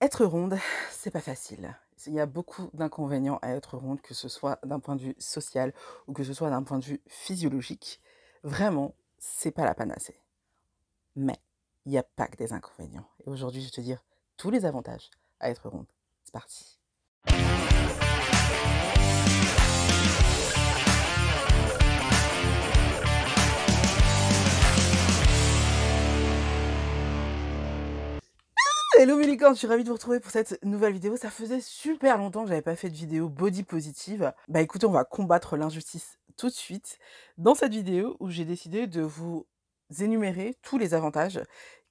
Être ronde, c'est pas facile. Il y a beaucoup d'inconvénients à être ronde, que ce soit d'un point de vue social ou que ce soit d'un point de vue physiologique. Vraiment, c'est pas la panacée. Mais il y a pas que des inconvénients. Et aujourd'hui, je vais te dire tous les avantages à être ronde. C'est parti. Hello mes licornes, je suis ravie de vous retrouver pour cette nouvelle vidéo. Ça faisait super longtemps que j'avais pas fait de vidéo body positive. Bah écoutez, on va combattre l'injustice tout de suite dans cette vidéo où j'ai décidé de vous énumérer tous les avantages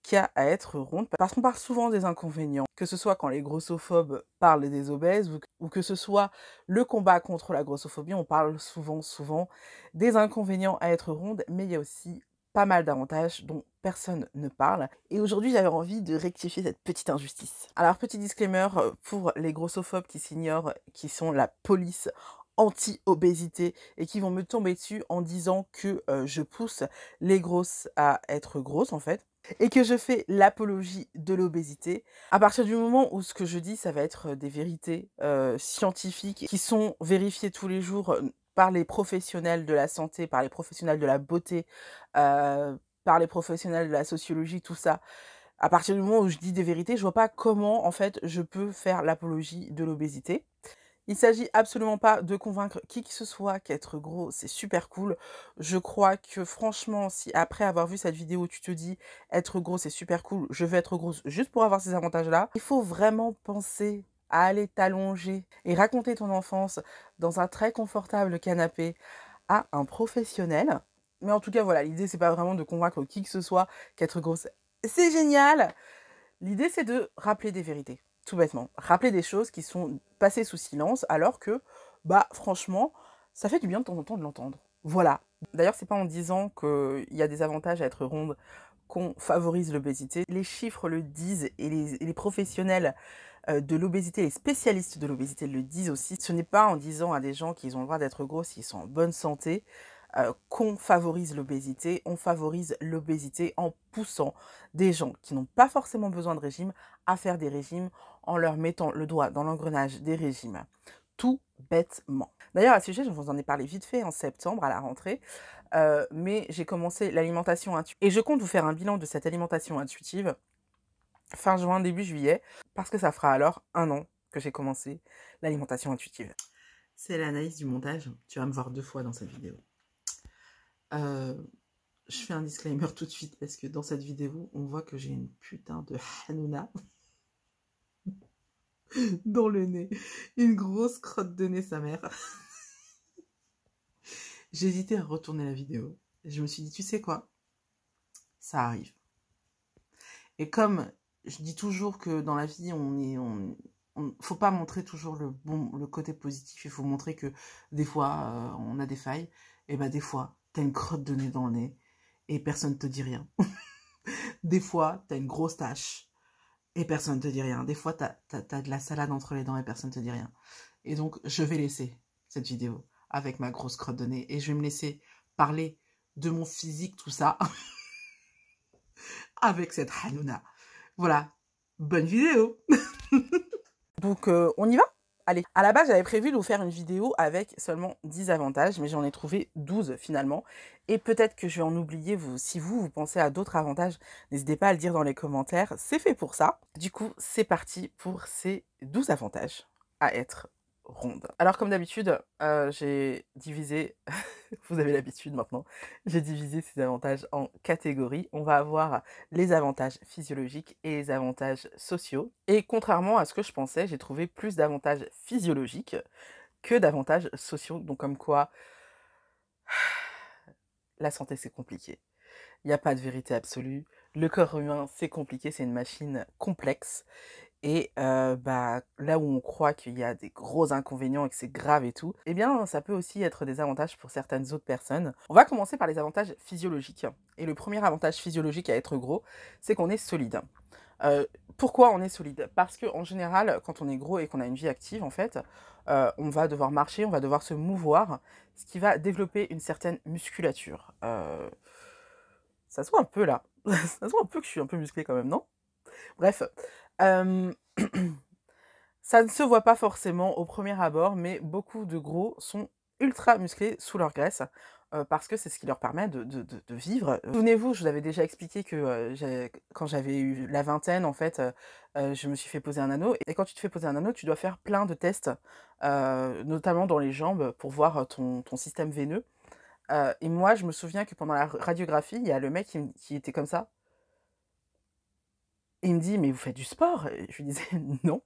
qu'il y a à être ronde. Parce qu'on parle souvent des inconvénients, que ce soit quand les grossophobes parlent des obèses ou que ce soit le combat contre la grossophobie, on parle souvent des inconvénients à être ronde, mais il y a aussi pas mal d'avantages dont personne ne parle. Et aujourd'hui, j'avais envie de rectifier cette petite injustice. Alors, petit disclaimer pour les grossophobes qui s'ignorent, qui sont la police anti-obésité et qui vont me tomber dessus en disant que je pousse les grosses à être grosses en fait et que je fais l'apologie de l'obésité. À partir du moment où ce que je dis, ça va être des vérités scientifiques qui sont vérifiées tous les jours par les professionnels de la santé, par les professionnels de la beauté, par les professionnels de la sociologie, tout ça. À partir du moment où je dis des vérités, je vois pas comment, en fait, je peux faire l'apologie de l'obésité. Il s'agit absolument pas de convaincre qui que ce soit qu'être gros, c'est super cool. Je crois que franchement, si après avoir vu cette vidéo, tu te dis être gros, c'est super cool, je vais être grosse juste pour avoir ces avantages-là, il faut vraiment penser à aller t'allonger et raconter ton enfance dans un très confortable canapé à un professionnel. Mais en tout cas, voilà, l'idée, c'est pas vraiment de convaincre qui que ce soit qu'être grosse, c'est génial. L'idée, c'est de rappeler des vérités, tout bêtement. Rappeler des choses qui sont passées sous silence, alors que, bah, franchement, ça fait du bien de temps en temps de l'entendre. Voilà. D'ailleurs, c'est pas en disant qu'il y a des avantages à être ronde qu'on favorise l'obésité. Les chiffres le disent et les professionnels de l'obésité, les spécialistes de l'obésité le disent aussi. Ce n'est pas en disant à des gens qu'ils ont le droit d'être gros s'ils sont en bonne santé qu'on favorise l'obésité. On favorise l'obésité en poussant des gens qui n'ont pas forcément besoin de régime à faire des régimes en leur mettant le doigt dans l'engrenage des régimes. Tout bêtement. D'ailleurs, à ce sujet, je vous en ai parlé vite fait en septembre à la rentrée, mais j'ai commencé l'alimentation intuitive. Et je compte vous faire un bilan de cette alimentation intuitive fin juin, début juillet, parce que ça fera alors 1 an que j'ai commencé l'alimentation intuitive. C'est l'analyse du montage, tu vas me voir 2 fois dans cette vidéo. Je fais un disclaimer tout de suite, parce que dans cette vidéo, on voit que j'ai une putain de Hanouna dans le nez. Une grosse crotte de nez, sa mère. J'ai hésité à retourner la vidéo. Je me suis dit, tu sais quoi? Ça arrive. Et comme je dis toujours que dans la vie, faut pas montrer toujours le côté positif. Il faut montrer que des fois, on a des failles. Et ben des fois, t'as une crotte de nez dans le nez et personne te dit rien. Des fois, t'as une grosse tache et personne te dit rien. Des fois, t'as de la salade entre les dents et personne te dit rien. Et donc, je vais laisser cette vidéo avec ma grosse crotte de nez et je vais me laisser parler de mon physique, tout ça, avec cette Hanouna. Voilà, bonne vidéo. Donc, on y va? Allez, à la base, j'avais prévu de vous faire une vidéo avec seulement 10 avantages, mais j'en ai trouvé 12 finalement. Et peut-être que je vais en oublier, si vous pensez à d'autres avantages, n'hésitez pas à le dire dans les commentaires, c'est fait pour ça. Du coup, c'est parti pour ces 12 avantages à être ronde. Alors comme d'habitude, j'ai divisé, vous avez l'habitude maintenant, j'ai divisé ces avantages en catégories. On va avoir les avantages physiologiques et les avantages sociaux. Et contrairement à ce que je pensais, j'ai trouvé plus d'avantages physiologiques que d'avantages sociaux. Donc comme quoi, la santé c'est compliqué. Il n'y a pas de vérité absolue. Le corps humain c'est compliqué, c'est une machine complexe. Et bah, là où on croit qu'il y a des gros inconvénients et que c'est grave et tout, eh bien, ça peut aussi être des avantages pour certaines autres personnes. On va commencer par les avantages physiologiques. Et le premier avantage physiologique à être gros, c'est qu'on est solide. Euh, Pourquoi on est solide? Parce que en général, quand on est gros et qu'on a une vie active, en fait, on va devoir marcher, on va devoir se mouvoir, ce qui va développer une certaine musculature. Ça se voit un peu là. Ça se voit un peu que je suis un peu musclé quand même, non? Bref, Ça ne se voit pas forcément au premier abord, mais beaucoup de gros sont ultra musclés sous leur graisse, parce que c'est ce qui leur permet de vivre. Souvenez-vous, je vous avais déjà expliqué que, quand j'avais eu la vingtaine, en fait, je me suis fait poser un anneau et quand tu te fais poser un anneau, tu dois faire plein de tests, notamment dans les jambes pour voir, ton système veineux, et moi, je me souviens que pendant la radiographie, il y a le mec qui était comme ça et il me dit: «Mais vous faites du sport?» Et je lui disais: «Non».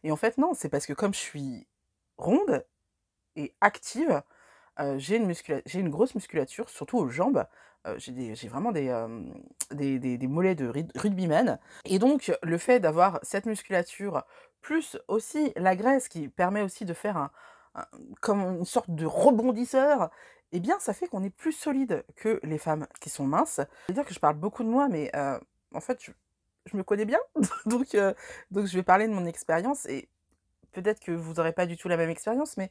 Et en fait, non, c'est parce que comme je suis ronde et active, j'ai une grosse musculature, surtout aux jambes. J'ai vraiment des mollets de rugbyman et donc le fait d'avoir cette musculature, plus aussi la graisse qui permet aussi de faire un comme une sorte de rebondisseur, eh bien, ça fait qu'on est plus solide que les femmes qui sont minces. C'est-à-dire que je parle beaucoup de moi, mais en fait, je me connais bien, donc donc je vais parler de mon expérience et peut-être que vous aurez pas du tout la même expérience, mais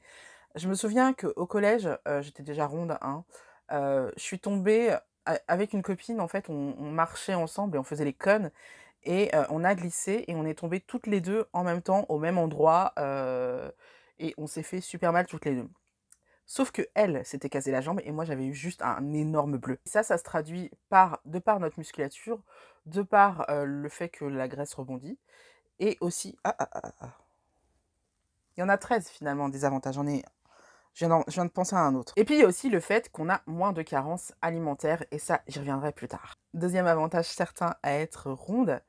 je me souviens qu'au collège, j'étais déjà ronde, hein, je suis tombée avec une copine, en fait, on marchait ensemble et on faisait les connes et on a glissé et on est tombées toutes les 2 en même temps au même endroit, et on s'est fait super mal toutes les 2. Sauf qu'elle s'était cassé la jambe et moi j'avais eu juste un énorme bleu. Ça se traduit de par notre musculature, de par, le fait que la graisse rebondit et aussi il y en a 13 finalement des avantages, je viens de penser à un autre. Et puis il y a aussi le fait qu'on a moins de carences alimentaires et ça, j'y reviendrai plus tard. Deuxième avantage certain à être ronde,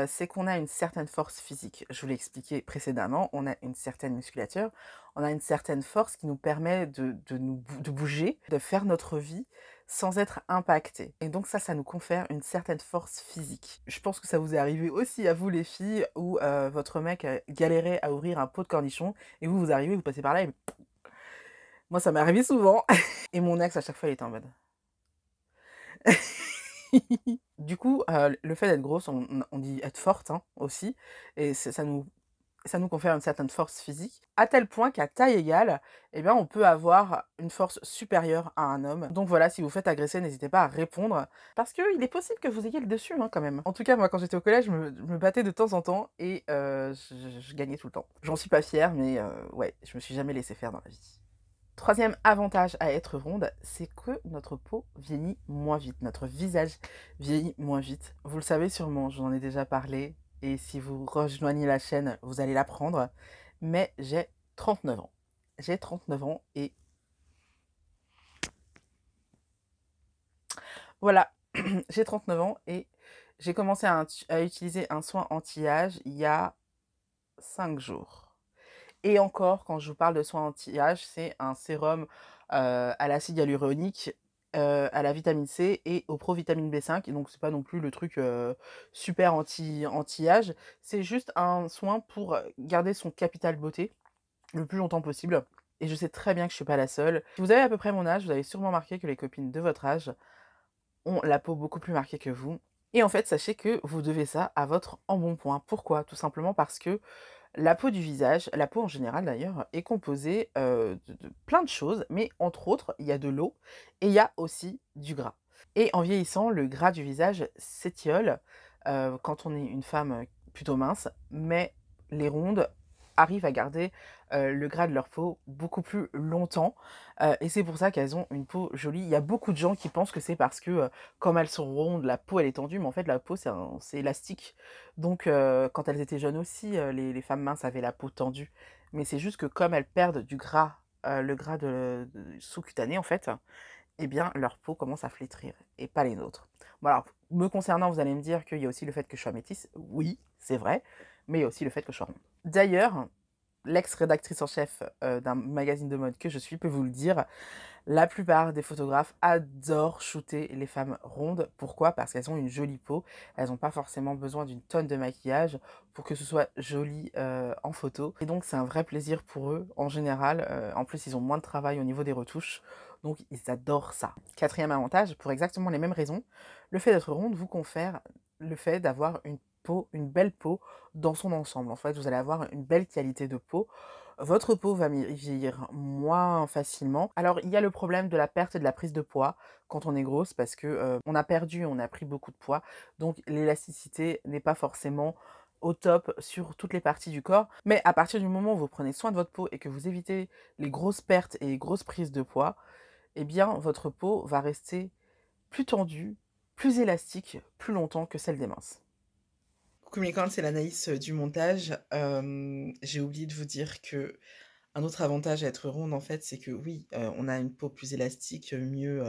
c'est qu'on a une certaine force physique. Je vous l'ai expliqué précédemment, on a une certaine musculature, on a une certaine force qui nous permet de bouger, de faire notre vie sans être impacté. Et donc ça nous confère une certaine force physique. Je pense que ça vous est arrivé aussi à vous les filles où votre mec galérait à ouvrir un pot de cornichons et vous arrivez, vous passez par là et moi ça m'est arrivé souvent. Et mon ex à chaque fois il était en mode du coup, le fait d'être grosse, on dit être forte, hein, aussi et ça nous confère une certaine force physique, à tel point qu'à taille égale, eh bien, on peut avoir une force supérieure à un homme. Donc voilà, si vous faites agresser, n'hésitez pas à répondre, parce qu'il est possible que vous ayez le dessus, hein, quand même. En tout cas, moi, quand j'étais au collège, je me battais de temps en temps et je gagnais tout le temps. J'en suis pas fière, mais ouais, je me suis jamais laissée faire dans la vie. Troisième avantage à être ronde, c'est que notre peau vieillit moins vite, notre visage vieillit moins vite. Vous le savez sûrement, je vous en ai déjà parlé, et si vous rejoignez la chaîne, vous allez l'apprendre, mais j'ai 39 ans. J'ai 39 ans et voilà, j'ai 39 ans et j'ai commencé à utiliser un soin anti-âge il y a 5 jours. Et encore, quand je vous parle de soins anti-âge, c'est un sérum, à l'acide hyaluronique, à la vitamine C et au provitamine B5 et donc c'est pas non plus le truc, super anti-âge. C'est juste un soin pour, garder son capital beauté le plus longtemps possible et je sais très bien que je suis pas la seule. Si vous avez à peu près mon âge, vous avez sûrement remarqué que les copines de votre âge ont la peau beaucoup plus marquée que vous et en fait, sachez que vous devez ça à votre embonpoint. Pourquoi? Tout simplement parce que la peau du visage, la peau en général d'ailleurs, est composée, de plein de choses, mais entre autres, il y a de l'eau et il y a aussi du gras. Et en vieillissant, le gras du visage s'étiole, quand on est une femme, plutôt mince, mais les rondes arrivent à garder, le gras de leur peau beaucoup plus longtemps, et c'est pour ça qu'elles ont une peau jolie. Il y a beaucoup de gens qui pensent que c'est parce que, comme elles sont rondes, la peau elle est tendue, mais en fait la peau c'est élastique. Donc quand elles étaient jeunes aussi, les femmes minces avaient la peau tendue. Mais c'est juste que comme elles perdent du gras, le gras de sous-cutané en fait, eh bien, leur peau commence à flétrir et pas les nôtres. Bon alors, me concernant, vous allez me dire qu'il y a aussi le fait que je sois métisse. Oui, c'est vrai, mais il y a aussi le fait que je sois ronde. D'ailleurs, l'ex-rédactrice en chef, d'un magazine de mode que je suis peut vous le dire, la plupart des photographes adorent shooter les femmes rondes. Pourquoi? Parce qu'elles ont une jolie peau. Elles n'ont pas forcément besoin d'une tonne de maquillage pour que ce soit joli, en photo. Et donc c'est un vrai plaisir pour eux en général. En plus, ils ont moins de travail au niveau des retouches. Donc ils adorent ça. Quatrième avantage, pour exactement les mêmes raisons, le fait d'être ronde vous confère le fait d'avoir une belle peau dans son ensemble. En fait, vous allez avoir une belle qualité de peau. Votre peau va vieillir moins facilement. Alors, il y a le problème de la perte et de la prise de poids quand on est grosse parce que, on a pris beaucoup de poids, donc l'élasticité n'est pas forcément au top sur toutes les parties du corps. Mais à partir du moment où vous prenez soin de votre peau et que vous évitez les grosses pertes et les grosses prises de poids, eh bien, votre peau va rester plus tendue, plus élastique, plus longtemps que celle des minces. Coucou mes cornes, c'est l'Anaïs du montage. J'ai oublié de vous dire que un autre avantage à être ronde, en fait, c'est que oui, on a une peau plus élastique, mieux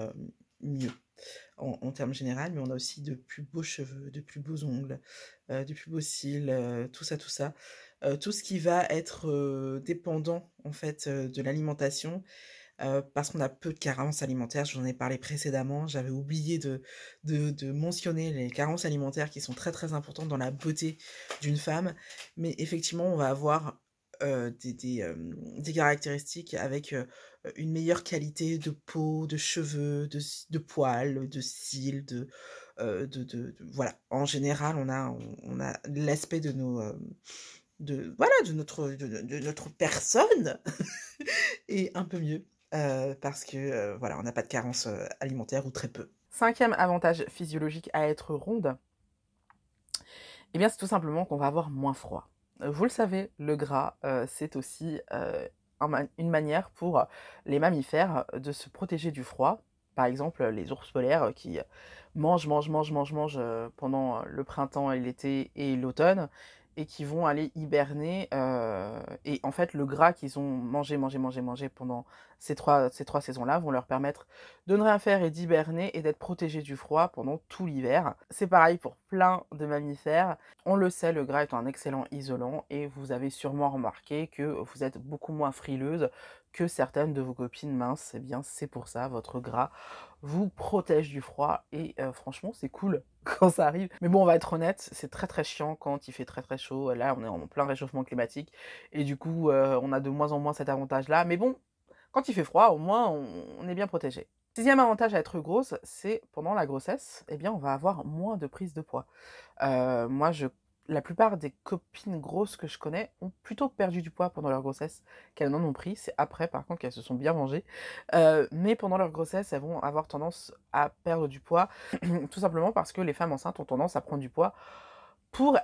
en termes général, mais on a aussi de plus beaux cheveux, de plus beaux ongles, de plus beaux cils, tout ça, tout ça. Tout ce qui va être dépendant, en fait, de l'alimentation, parce qu'on a peu de carences alimentaires. Je vous en ai parlé précédemment. J'avais oublié de mentionner les carences alimentaires qui sont très, très importantes dans la beauté d'une femme. Mais effectivement, on va avoir des caractéristiques avec une meilleure qualité de peau, de cheveux, de poils, de cils, voilà. En général, on a l'aspect de nos voilà, de notre personne est un peu mieux. Parce que voilà, on n'a pas de carence alimentaire ou très peu. Cinquième avantage physiologique à être ronde, eh bien c'est tout simplement qu'on va avoir moins froid. Vous le savez, le gras, c'est aussi une manière pour les mammifères de se protéger du froid. Par exemple, les ours polaires qui mangent pendant le printemps et l'été et l'automne et qui vont aller hiberner. Et en fait, le gras qu'ils ont mangé pendant ces trois saisons-là vont leur permettre de ne rien faire et d'hiberner et d'être protégés du froid pendant tout l'hiver. C'est pareil pour plein de mammifères. On le sait, le gras est un excellent isolant et vous avez sûrement remarqué que vous êtes beaucoup moins frileuse que certaines de vos copines minces. Eh bien, c'est pour ça, votre gras vous protège du froid et franchement, c'est cool quand ça arrive. Mais bon, on va être honnête, c'est très très chiant quand il fait très très chaud. Là, on est en plein réchauffement climatique et du coup, on a de moins en moins cet avantage-là. Mais bon, quand il fait froid, au moins, on est bien protégé. Sixième avantage à être grosse, c'est pendant la grossesse, eh bien, on va avoir moins de prise de poids. Moi, la plupart des copines grosses que je connais ont plutôt perdu du poids pendant leur grossesse qu'elles n'en ont pris. C'est après, par contre, qu'elles se sont bien mangées. Mais pendant leur grossesse, elles vont avoir tendance à perdre du poids, tout simplement parce que les femmes enceintes ont tendance à prendre du poids pour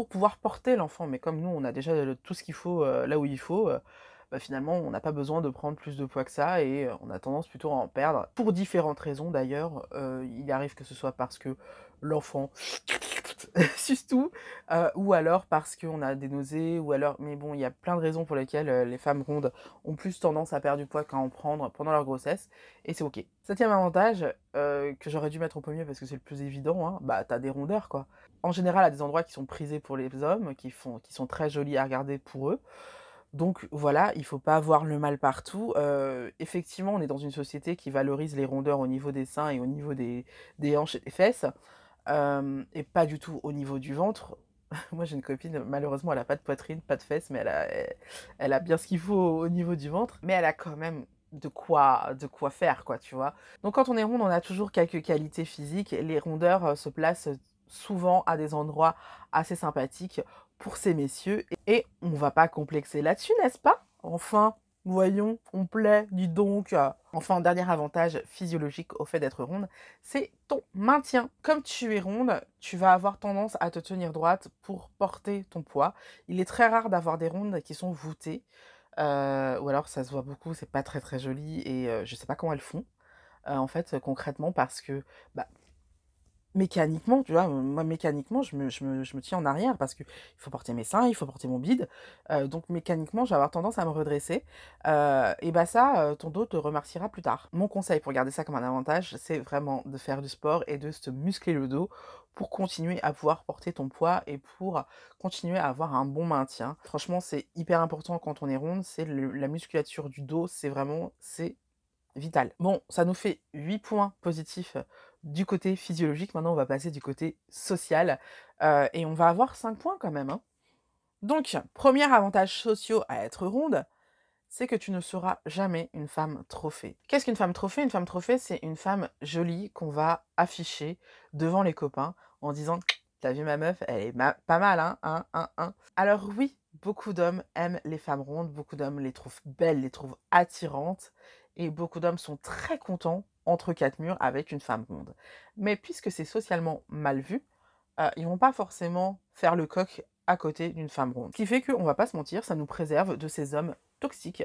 pouvoir porter l'enfant. Mais comme nous, on a déjà tout ce qu'il faut là où il faut, bah, finalement, on n'a pas besoin de prendre plus de poids que ça et on a tendance plutôt à en perdre. Pour différentes raisons d'ailleurs. Il arrive que ce soit parce que l'enfant suce tout, ou alors parce qu'on a des nausées, ou alors... Mais bon, il y a plein de raisons pour lesquelles les femmes rondes ont plus tendance à perdre du poids qu'à en prendre pendant leur grossesse, et c'est ok. Septième avantage, que j'aurais dû mettre au premier parce que c'est le plus évident, hein, bah t'as des rondeurs quoi. En général, à des endroits qui sont prisés pour les hommes, qui sont très jolis à regarder pour eux. Donc voilà, il faut pas avoir le mal partout. Effectivement, on est dans une société qui valorise les rondeurs au niveau des seins et au niveau des hanches et des fesses, et pas du tout au niveau du ventre. Moi, j'ai une copine, malheureusement, elle a pas de poitrine, pas de fesses, mais elle a bien ce qu'il faut au niveau du ventre, mais elle a quand même de quoi faire, quoi, tu vois. Donc quand on est ronde, on a toujours quelques qualités physiques. Les rondeurs se placent souvent à des endroits assez sympathiques pour ces messieurs, et on va pas complexer là-dessus, n'est-ce pas? Enfin, voyons, on plaît, dis donc. Enfin, dernier avantage physiologique au fait d'être ronde, c'est ton maintien. Comme tu es ronde, tu vas avoir tendance à te tenir droite pour porter ton poids. Il est très rare d'avoir des rondes qui sont voûtées, ou alors ça se voit beaucoup, c'est pas très très joli, et je sais pas comment elles font, en fait, concrètement, parce que, bah, mécaniquement, tu vois, moi mécaniquement, je me tiens en arrière parce que il faut porter mes seins, il faut porter mon bide, donc mécaniquement, je vais avoir tendance à me redresser, et bah ça, ton dos te remerciera plus tard. Mon conseil pour garder ça comme un avantage, c'est vraiment de faire du sport et de se muscler le dos pour continuer à pouvoir porter ton poids et pour continuer à avoir un bon maintien. Franchement, c'est hyper important quand on est ronde, c'est la musculature du dos, c'est vital. Bon, ça nous fait 8 points positifs du côté physiologique. Maintenant, on va passer du côté social, et on va avoir 5 points quand même, hein. Donc, premier avantage social à être ronde, c'est que tu ne seras jamais une femme trophée. Qu'est-ce qu'une femme trophée? Une femme trophée, c'est une femme jolie qu'on va afficher devant les copains en disant: «Tu vu ma meuf? Elle est pas mal, hein, hein». Alors oui, beaucoup d'hommes aiment les femmes rondes, beaucoup d'hommes les trouvent belles, les trouvent attirantes, et beaucoup d'hommes sont très contents entre quatre murs avec une femme ronde. Mais puisque c'est socialement mal vu, ils vont pas forcément faire le coq à côté d'une femme ronde. Ce qui fait qu'on va pas se mentir, ça nous préserve de ces hommes toxiques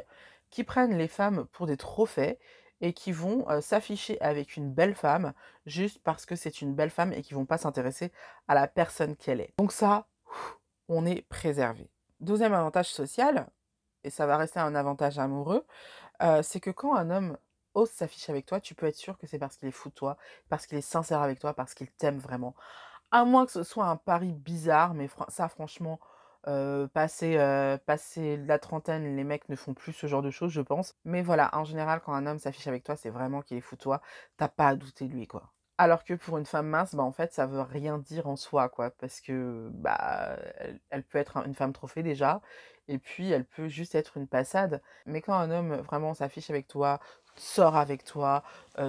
qui prennent les femmes pour des trophées et qui vont s'afficher avec une belle femme juste parce que c'est une belle femme et qui vont pas s'intéresser à la personne qu'elle est. Donc ça, on est préservé. Deuxième avantage social, et ça va rester un avantage amoureux, c'est que quand un homme ose s'afficher avec toi, tu peux être sûr que c'est parce qu'il est fou de toi, parce qu'il est sincère avec toi, parce qu'il t'aime vraiment. À moins que ce soit un pari bizarre, mais ça franchement, passé la trentaine, les mecs ne font plus ce genre de choses, je pense. Mais voilà, en général, quand un homme s'affiche avec toi, c'est vraiment qu'il est fou de toi. Tu pas à douter de lui, quoi. Alors que pour une femme mince, bah, en fait, ça veut rien dire en soi, quoi, parce que, bah, elle peut être une femme trophée déjà, et puis elle peut juste être une passade. Mais quand un homme vraiment s'affiche avec toi, sort avec toi,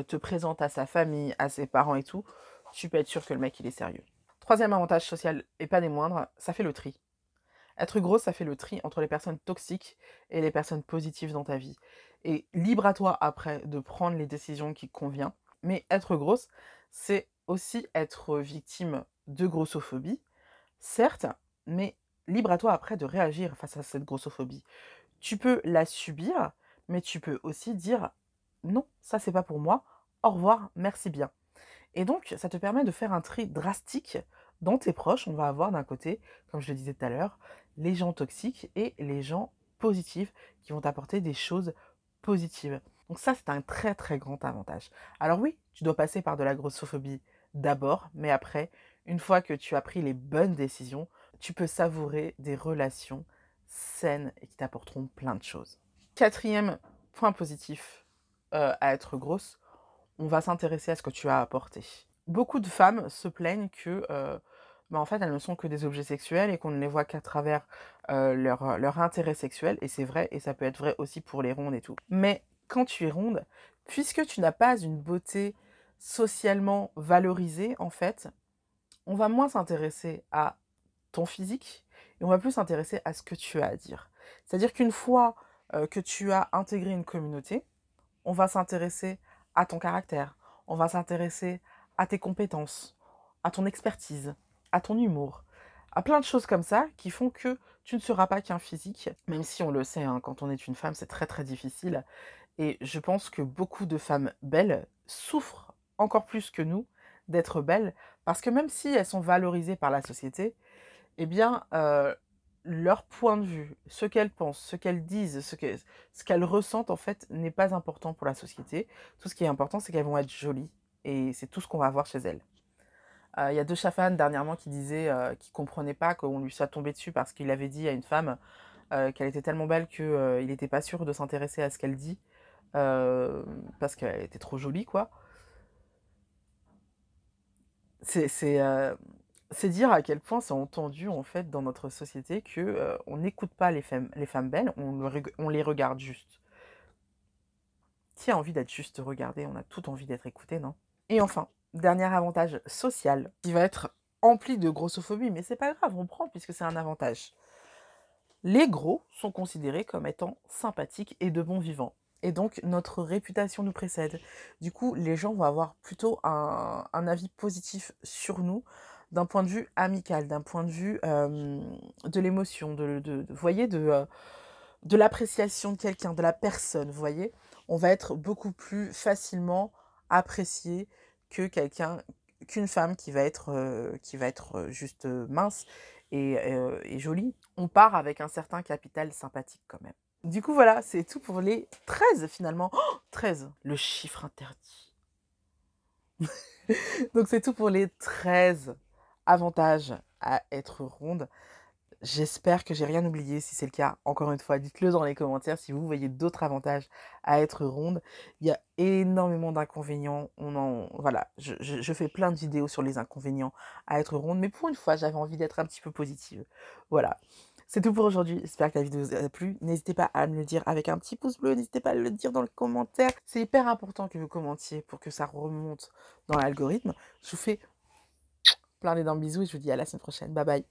te présente à sa famille, à ses parents et tout, tu peux être sûr que le mec, il est sérieux. Troisième avantage social, et pas des moindres, ça fait le tri. Être grosse, ça fait le tri entre les personnes toxiques et les personnes positives dans ta vie. Et libre à toi après de prendre les décisions qui te conviennent. Mais être grosse, c'est aussi être victime de grossophobie, certes, mais libre à toi après de réagir face à cette grossophobie. Tu peux la subir, mais tu peux aussi dire non, ça c'est pas pour moi, au revoir, merci bien. Et donc, ça te permet de faire un tri drastique dans tes proches. On va avoir d'un côté, comme je le disais tout à l'heure, les gens toxiques et les gens positifs qui vont t'apporter des choses positives. Donc ça, c'est un très très grand avantage. Alors oui, tu dois passer par de la grossophobie d'abord, mais après, une fois que tu as pris les bonnes décisions, tu peux savourer des relations saines et qui t'apporteront plein de choses. Quatrième point positif à être grosse, on va s'intéresser à ce que tu as apporté. Beaucoup de femmes se plaignent que, bah, en fait, elles ne sont que des objets sexuels et qu'on ne les voit qu'à travers leur intérêt sexuel. Et c'est vrai, et ça peut être vrai aussi pour les rondes et tout. Mais quand tu es ronde, puisque tu n'as pas une beauté socialement valorisée, en fait, on va moins s'intéresser à ton physique et on va plus s'intéresser à ce que tu as à dire. C'est-à-dire qu'une fois que tu as intégré une communauté, on va s'intéresser à ton caractère, on va s'intéresser à tes compétences, à ton expertise, à ton humour, à plein de choses comme ça qui font que tu ne seras pas qu'un physique, même si on le sait, hein, quand on est une femme, c'est très très difficile. Et je pense que beaucoup de femmes belles souffrent encore plus que nous d'être belles, parce que même si elles sont valorisées par la société, eh bien, leur point de vue, ce qu'elles pensent, ce qu'elles disent, ce qu'elles ressentent, en fait, n'est pas important pour la société. Tout ce qui est important, c'est qu'elles vont être jolies et c'est tout ce qu'on va voir chez elles. Il y a 2 Chafannes dernièrement qui disaient, qu'ils comprenaient pas qu'on lui soit tombé dessus parce qu'il avait dit à une femme, qu'elle était tellement belle qu'il n'était pas sûr de s'intéresser à ce qu'elle dit, parce qu'elle était trop jolie, quoi. C'est c'est, heu, c'est dire à quel point c'est entendu, en fait, dans notre société que, on n'écoute pas les femmes belles, on les regarde juste. Qui a envie d'être juste regardé? On a tout envie d'être écouté, non? Et enfin, dernier avantage social qui va être empli de grossophobie, mais c'est pas grave, on prend puisque c'est un avantage. Les gros sont considérés comme étant sympathiques et de bons vivants. Et donc, notre réputation nous précède. Du coup, les gens vont avoir plutôt un avis positif sur nous d'un point de vue amical, d'un point de vue de l'émotion, vous voyez, de l'appréciation de quelqu'un, de la personne, vous voyez. On va être beaucoup plus facilement apprécié que qu'une femme qui va être juste mince et jolie. On part avec un certain capital sympathique quand même. Du coup, voilà, c'est tout pour les 13 finalement. Oh, 13, le chiffre interdit. Donc c'est tout pour les 13 avantages à être ronde. J'espère que j'ai rien oublié. Si c'est le cas, encore une fois, dites-le dans les commentaires si vous voyez d'autres avantages à être ronde. Il y a énormément d'inconvénients. Voilà, je fais plein de vidéos sur les inconvénients à être ronde, mais pour une fois, j'avais envie d'être un petit peu positive. Voilà. C'est tout pour aujourd'hui. J'espère que la vidéo vous a plu. N'hésitez pas à me le dire avec un petit pouce bleu. N'hésitez pas à le dire dans le commentaire. C'est hyper important que vous commentiez pour que ça remonte dans l'algorithme. Je vous fais plein d'énormes bisous et je vous dis à la semaine prochaine. Bye bye.